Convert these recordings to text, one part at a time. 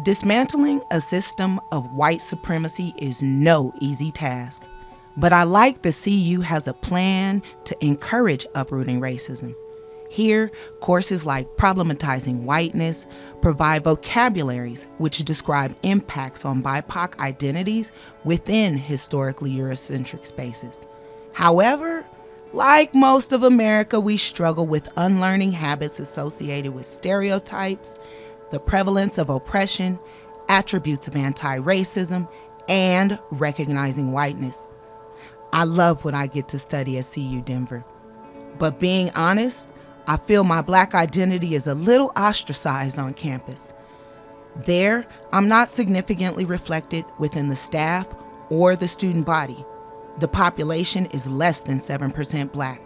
Dismantling a system of white supremacy is no easy task, but I like the CU has a plan to encourage uprooting racism. Here, courses like Problematizing Whiteness provide vocabularies which describe impacts on BIPOC identities within historically Eurocentric spaces. However, like most of America, we struggle with unlearning habits associated with stereotypes, the prevalence of oppression, attributes of anti-racism, and recognizing whiteness. I love what I get to study at CU Denver. But being honest, I feel my Black identity is a little ostracized on campus. There, I'm not significantly reflected within the staff or the student body. The population is less than 7% Black.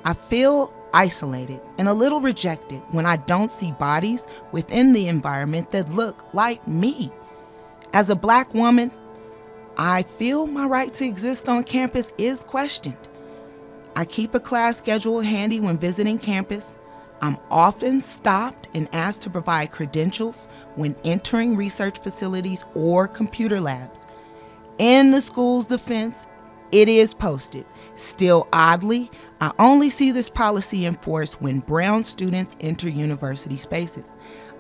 I feel isolated and a little rejected when I don't see bodies within the environment that look like me. As a Black woman, I feel my right to exist on campus is questioned. I keep a class schedule handy when visiting campus. I'm often stopped and asked to provide credentials when entering research facilities or computer labs. In the school's defense, it is posted. Still, oddly, I only see this policy enforced when brown students enter university spaces.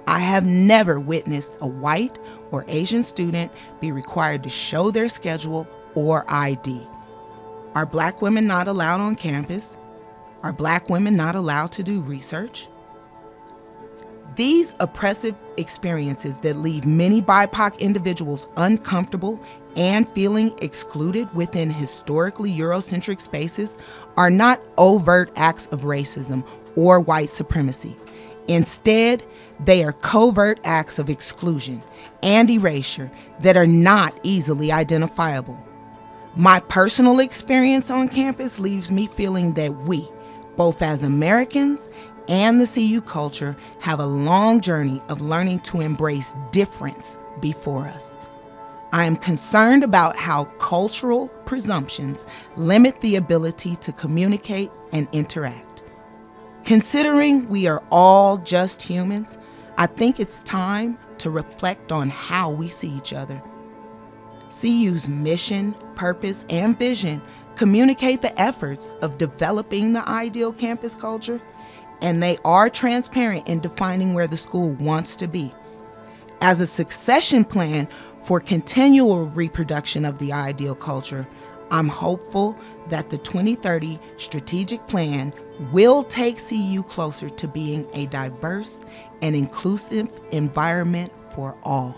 I have never witnessed a white or Asian student be required to show their schedule or ID. Are Black women not allowed on campus? Are Black women not allowed to do research? These oppressive experiences that leave many BIPOC individuals uncomfortable and feeling excluded within historically Eurocentric spaces are not overt acts of racism or white supremacy. Instead, they are covert acts of exclusion and erasure that are not easily identifiable. My personal experience on campus leaves me feeling that we, both as Americans and the CU culture, have a long journey of learning to embrace difference before us. I am concerned about how cultural presumptions limit the ability to communicate and interact. Considering we are all just humans, I think it's time to reflect on how we see each other. CU's mission, purpose, and vision communicate the efforts of developing the ideal campus culture, and they are transparent in defining where the school wants to be. As a succession plan for continual reproduction of the ideal culture, I'm hopeful that the 2030 strategic plan will take CU closer to being a diverse and inclusive environment for all.